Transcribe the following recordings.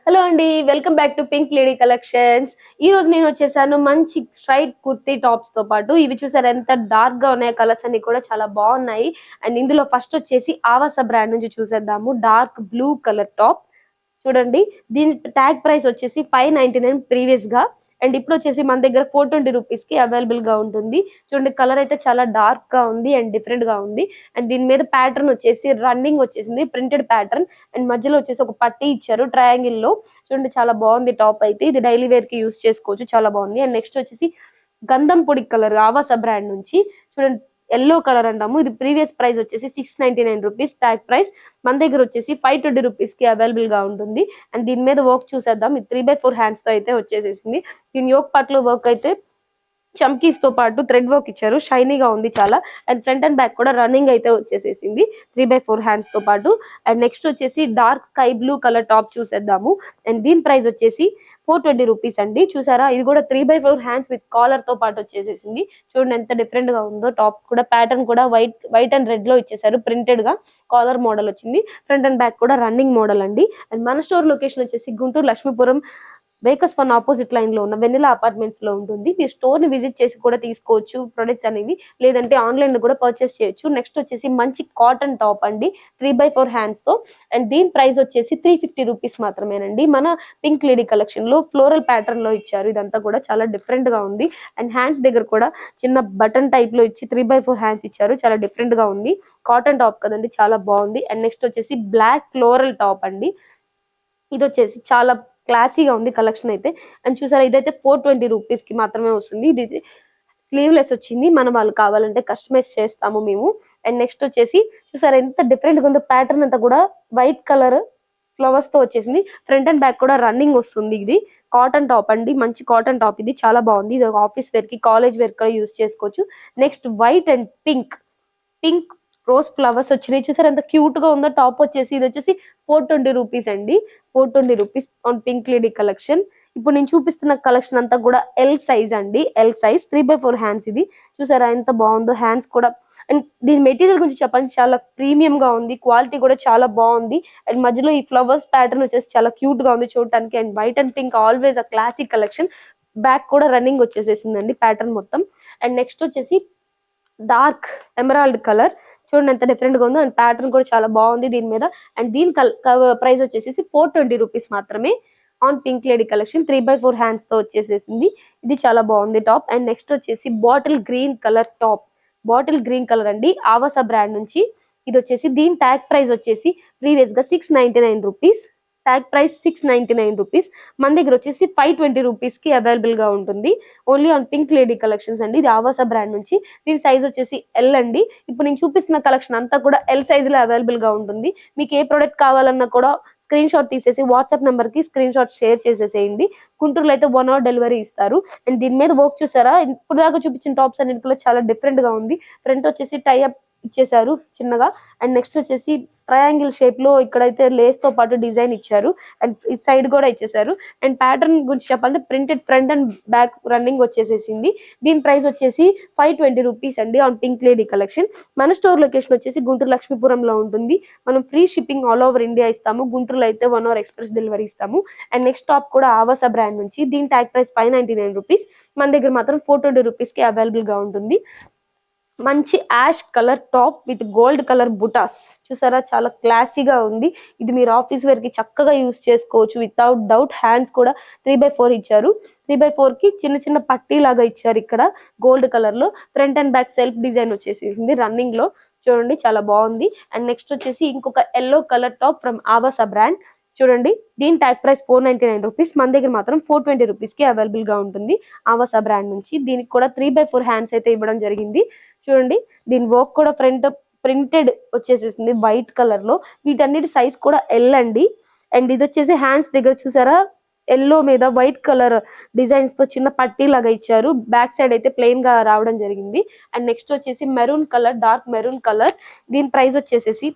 Hello అండి, welcome back to pink lady collections. ఈ రోజు నేను వచ్చేసాను మంచి స్ట్రైట్ కుర్తీ టాప్స్ తో పాటు. ఇవి చూసారు ఎంత డార్క్ గా ఉన్నాయి, కలర్స్ అన్ని కూడా చాలా బాగున్నాయి. అండ్ ఇందులో ఫస్ట్ వచ్చేసి ఆవాస బ్రాండ్ నుంచి చూసేద్దాము. డార్క్ బ్లూ కలర్ టాప్ చూడండి. దీని ట్యాగ్ ప్రైస్ వచ్చేసి 599 ప్రీవియస్ గా. అండ్ ఇప్పుడు వచ్చేసి మన దగ్గర 420 రూపీస్ కి అవైలబుల్ గా ఉంటుంది. చూడండి, కలర్ అయితే చాలా డార్క్ గా ఉంది అండ్ డిఫరెంట్ గా ఉంది. అండ్ దీని మీద ప్యాటర్న్ వచ్చేసి రన్నింగ్ వచ్చేసింది, ప్రింటెడ్ ప్యాటర్న్. అండ్ మధ్యలో వచ్చేసి ఒక పట్టీ ఇచ్చారు ట్రయాంగిల్ లో. చూడండి, చాలా బాగుంది టాప్ అయితే. ఇది డైలీ వేర్ కి యూస్ చేసుకోవచ్చు, చాలా బాగుంది. అండ్ నెక్స్ట్ వచ్చేసి గంధం పొడి కలర్ ఆవాస బ్రాండ్ నుంచి. చూడండి, ఎల్లో కలర్ అంటాము. ఇది ప్రీవియస్ ప్రైస్ వచ్చేసి 699 రూపీస్. ట్యాగ్ ప్రైస్ మన దగ్గర వచ్చేసి 520 రూపీస్ కి అవైలబుల్ గా ఉంటుంది. అండ్ దీని మీద వర్క్ చూసేద్దాం. ఇది 3/4 హ్యాండ్స్ తో అయితే వచ్చేసేసింది. దీని యోక్ పార్ట్ లో వర్క్ అయితే చమ్కీస్ తో పాటు థ్రెడ్ వర్క్ ఇచ్చారు, షైనీగా ఉంది చాలా. అండ్ ఫ్రంట్ అండ్ బ్యాక్ కూడా రన్నింగ్ అయితే వచ్చేసేసింది 3/4 హ్యాండ్స్ తో పాటు. అండ్ నెక్స్ట్ వచ్చేసి dark sky blue colour top చూసేద్దాము. అండ్ దీని ప్రైస్ వచ్చేసి 420 రూపీస్ అండి. చూసారా, ఇది కూడా 3/4 హ్యాండ్స్ విత్ కాలర్ తో పాటు వచ్చేసేసింది. చూడండి ఎంత డిఫరెంట్ గా ఉందో. టాప్ కూడా ప్యాటర్న్ కూడా వైట్ అండ్ రెడ్ లో ఇచ్చేసారు, ప్రింటెడ్ గా కాలర్ మోడల్ వచ్చింది. ఫ్రంట్ అండ్ బ్యాక్ కూడా రన్నింగ్ మోడల్ అండి. అండ్ మన స్టోర్ లొకేషన్ వచ్చేసి Guntur Lakshmipuram bakers fun opposite line లో ఉన్న వెన్నెల అపార్ట్మెంట్స్ లో ఉంటుంది. మీరు స్టోర్ ని విజిట్ చేసి కూడా తీసుకోవచ్చు ప్రొడక్ట్స్ అనేవి, లేదంటే ఆన్లైన్ లో కూడా పర్చేస్ చేయొచ్చు. నెక్స్ట్ వచ్చేసి మంచి కాటన్ టాప్ అండి, 3/4 హ్యాండ్స్ తో. అండ్ దీని ప్రైస్ వచ్చేసి 350 రూపీస్ మాత్రమేనండి. మన పింక్ లేడీ కలెక్షన్ లో ఫ్లోరల్ ప్యాటర్న్ లో ఇచ్చారు. ఇదంతా కూడా చాలా డిఫరెంట్ గా ఉంది. అండ్ హ్యాండ్స్ దగ్గర కూడా చిన్న బటన్ టైప్ లో ఇచ్చి 3/4 హ్యాండ్స్ ఇచ్చారు, చాలా డిఫరెంట్ గా ఉంది. కాటన్ టాప్ కదండి, చాలా బాగుంది. అండ్ నెక్స్ట్ వచ్చేసి బ్లాక్ ఫ్లోరల్ టాప్ అండి. ఇది వచ్చేసి చాలా క్లాసీగా ఉంది కలెక్షన్ అయితే. అండ్ చూసారా, ఇదైతే 420 రూపీస్ కి మాత్రమే వస్తుంది. ఇది స్లీవ్లెస్ వచ్చింది, మనం వాళ్ళు కావాలంటే కస్టమైజ్ చేస్తాము మేము. అండ్ నెక్స్ట్ వచ్చేసి చూసారా ఎంత డిఫరెంట్ గా ఉందో. ప్యాటర్న్ అంతా కూడా వైట్ కలర్ ఫ్లవర్స్ తో వచ్చేసింది. ఫ్రంట్ అండ్ బ్యాక్ కూడా రన్నింగ్ వస్తుంది. ఇది కాటన్ టాప్ అండి, మంచి కాటన్ టాప్. ఇది చాలా బాగుంది. ఇది ఆఫీస్ వేర్ కి, కాలేజ్ వేర్ కూడా యూస్ చేసుకోవచ్చు. Next white and pink, pink rose flowers వచ్చినాయి. చూసారు ఎంత క్యూట్ గా ఉందో. టాప్ వచ్చేసి ఇది వచ్చేసి 420 రూపీస్ అండి. 420 rupees on pink lady collection. ఇప్పుడు నేను చూపిస్తున్న కలెక్షన్ అంతా కూడా ఎల్ సైజ్ అండి, ఎల్ సైజ్ 3/4 హ్యాండ్స్. ఇది చూసారా ఎంత బాగుందో. హ్యాండ్స్ కూడా. అండ్ దీని మెటీరియల్ గురించి చెప్పండి, చాలా ప్రీమియం గా ఉంది, క్వాలిటీ కూడా చాలా బాగుంది. అండ్ మధ్యలో ఈ ఫ్లవర్స్ ప్యాటర్న్ వచ్చేసి చాలా క్యూట్ గా ఉంది చూడటానికి. And white and pink always a classic collection. Back కూడా రన్నింగ్ వచ్చేసేసిందండి ప్యాటర్న్ మొత్తం. అండ్ నెక్స్ట్ వచ్చేసి డార్క్ ఎమరాల్డ్ కలర్. చూడండి ఎంత డిఫరెంట్ గా ఉందో. అండ్ ప్యాటర్న్ కూడా చాలా బాగుంది దీని మీద. అండ్ దీని ప్రైస్ వచ్చేసి 420 రూపీస్ మాత్రమే on pink lady collection. 3/4 hands తో వచ్చేసేసింది. ఇది చాలా బాగుంది టాప్. అండ్ నెక్స్ట్ వచ్చేసి bottle green colour top. Bottle green colour అండి, ఆవాస బ్రాండ్ నుంచి. ఇది వచ్చేసి దీని ట్యాగ్ ప్రైస్ వచ్చేసి ప్రీవియస్ గా 699 రూపీస్. Tag price 699 rupees. మన దగ్గర వచ్చేసి 520 రూపీస్ కి అవైలబుల్ గా ఉంటుంది. Only on pink lady collections అండి. ఇది ఆవాస బ్రాండ్ నుంచి. దీని సైజ్ వచ్చేసి ఎల్ అండి. ఇప్పుడు నేను చూపిస్తున్న కలెక్షన్ అంతా కూడా ఎల్ సైజ్ లో అవైలబుల్ గా ఉంటుంది. మీకు ఏ ప్రొడక్ట్ కావాలన్నా కూడా స్క్రీన్ షాట్ తీసేసి వాట్సాప్ నెంబర్ కి స్క్రీన్ షాట్ షేర్ చేసేసేయండి. గుంటూరులో అయితే 1 hour డెలివరీ ఇస్తారు. అండ్ దీని మీద వర్క్ చూసారా, ఇప్పుడు దాకా చూపించిన టాప్స్ అన్నింటిలో చాలా డిఫరెంట్ గా ఉంది. ఫ్రంట్ వచ్చేసి టైఅప్ ఇచ్చేసారు చిన్నగా. అండ్ నెక్స్ట్ వచ్చేసి ట్రయాంగిల్ షేప్ లో ఇక్కడైతే లేస్ తో పాటు డిజైన్ ఇచ్చారు. అండ్ ఈ సైడ్ కూడా ఇచ్చేసారు. అండ్ ప్యాటర్న్ గురించి చెప్పాలంటే printed front and back running వచ్చేసేసింది. దీని ప్రైస్ వచ్చేసి 520 రూపీస్ అండి ఆన్ పింక్ లేడీ కలెక్షన్. మన స్టోర్ లొకేషన్ వచ్చేసి గుంటూరు లక్ష్మీపురంలో ఉంటుంది. మనం free shipping all over India ఇస్తాము. గుంటూరులో అయితే 1 hour ఎక్స్ప్రెస్ డెలివరీ ఇస్తాము. అండ్ నెక్స్ట్ టాప్ కూడా ఆవాస బ్రాండ్ నుంచి. దీని ట్యాగ్ ప్రైస్ 599 రూపీస్. మన దగ్గర మాత్రం 420 రూపీస్ కి అవైలబుల్ గా ఉంటుంది. మంచి ash colour top with gold colour బుటాస్. చూసారా, చాలా క్లాసీగా ఉంది. ఇది మీరు ఆఫీస్ వేర్ కి చక్కగా యూస్ చేసుకోవచ్చు వితౌట్ డౌట్. హ్యాండ్స్ కూడా 3/4 ఇచ్చారు. 3/4 కి చిన్న చిన్న పట్టీ లాగా ఇచ్చారు ఇక్కడ గోల్డ్ కలర్ లో. Front and back self design వచ్చేసింది రన్నింగ్ లో. చూడండి చాలా బాగుంది. అండ్ నెక్స్ట్ వచ్చేసి ఇంకొక yellow colour top from Awas brand. చూడండి, దీని ట్యాగ్ ప్రైస్ 499 రూపీస్. మన దగ్గర మాత్రం 420 రూపీస్ కి అవైలబుల్ గా ఉంటుంది ఆవాస బ్రాండ్ నుంచి. దీనికి కూడా 3/4 హ్యాండ్స్ అయితే ఇవ్వడం జరిగింది. చూడండి, దీని వర్క్ కూడా ఫ్రంట్ ప్రింటెడ్ వచ్చేసేసింది వైట్ కలర్ లో. వీటన్నిటి సైజ్ కూడా ఎల్ అండి. అండ్ ఇది వచ్చేసి హ్యాండ్స్ దగ్గర చూసారా, ఎల్లో మీద వైట్ కలర్ డిజైన్స్ తో చిన్న పట్టీ లాగా ఇచ్చారు. బ్యాక్ సైడ్ అయితే ప్లెయిన్ గా రావడం జరిగింది. అండ్ నెక్స్ట్ వచ్చేసి maroon colour, dark maroon colour. దీని ప్రైస్ వచ్చేసేసి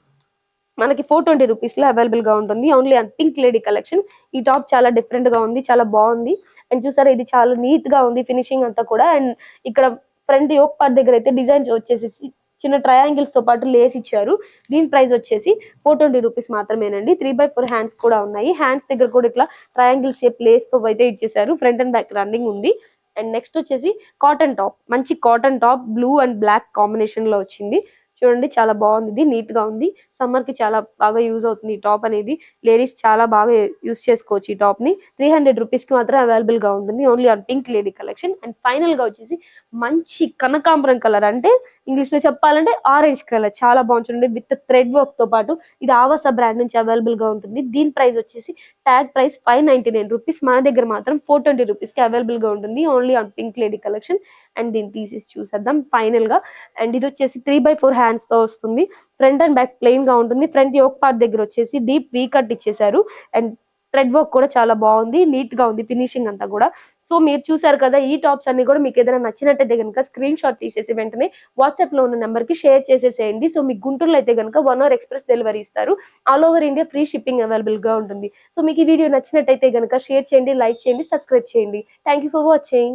మనకి 420 రూపీస్ లో అవైలబుల్ గా ఉంటుంది only and pink lady collection. ఈ టాప్ చాలా డిఫరెంట్ గా ఉంది, చాలా బాగుంది. అండ్ చూసారా, ఇది చాలా నీట్ గా ఉంది ఫినిషింగ్ అంతా కూడా. అండ్ ఇక్కడ ఫ్రంట్ యోక్ పార్ట్ దగ్గర అయితే డిజైన్ వచ్చేసి చిన్న ట్రయాంగిల్స్ తో పాటు లేస్ ఇచ్చారు. దీని ప్రైస్ వచ్చేసి 420 రూపీస్ మాత్రమేనండి. 3/4 హ్యాండ్స్ కూడా ఉన్నాయి. హ్యాండ్స్ దగ్గర కూడా ఇట్లా ట్రయాంగిల్ షేప్ లేస్ తో అయితే ఇచ్చేసారు. ఫ్రంట్ అండ్ బ్యాక్ రన్నింగ్ ఉంది. అండ్ నెక్స్ట్ వచ్చేసి కాటన్ టాప్, మంచి cotton top blue and black combination లో వచ్చింది. చూడండి చాలా బాగుంది, నీట్ గా ఉంది. సమ్మర్ కి చాలా బాగా యూజ్ అవుతుంది ఈ టాప్ అనేది. లేడీస్ చాలా బాగా యూజ్ చేసుకోవచ్చు ఈ టాప్ ని. 300 రూపీస్ కి మాత్రం అవైలబుల్ గా ఉంటుంది, only on pink lady collection. And final గా వచ్చేసి మంచి కనకాంబరం కలర్, అంటే ఇంగ్లీష్ లో చెప్పాలంటే ఆరెంజ్ కలర్, చాలా బాగుంటుంది విత్ థ్రెడ్ వర్క్ తో పాటు. ఇది ఆవాస బ్రాండ్ నుంచి అవైలబుల్ గా ఉంటుంది. దీని ప్రైస్ వచ్చేసి ట్యాగ్ ప్రైస్ 599 రూపీస్, మన దగ్గర మాత్రం 420 రూపీస్ కి అవైలబుల్ గా ఉంటుంది, only on pink lady collection. And దీన్ని తీసేసి చూసేద్దాం ఫైనల్ గా. అండ్ ఇది వచ్చేసి 3/4 హ్యాండ్స్ తో వస్తుంది. ఫ్రంట్ అండ్ బ్యాక్ ప్లెయిన్ గా ఉంటుంది. ఫ్రంట్ యోక్ పార్ట్ దగ్గర వచ్చేసి డీప్ వీ కట్ ఇచ్చేసారు. అండ్ థ్రెడ్ వర్క్ కూడా చాలా బాగుంది, నీట్ గా ఉంది ఫినిషింగ్ అంతా కూడా. సో మీరు చూసారు కదా, ఈ టాప్స్ అన్ని కూడా మీకు ఏదైనా నచ్చినట్టయితే కనుక స్క్రీన్ షాట్ తీసేసి వెంటనే వాట్సాప్ లో ఉన్న నెంబర్ కి షేర్ చేసేసేయండి. సో మీకు గుంటూరులో అయితే కనుక 1 అవర్ ఎక్స్ప్రెస్ డెలివరీ ఇస్తారు. All over India free shipping available గా ఉంటుంది. సో మీకు ఈ వీడియో నచ్చినట్టయితే కనుక షేర్ చేయండి, లైక్ చేయండి, సబ్స్క్రైబ్ చేయండి. Thank you for watching.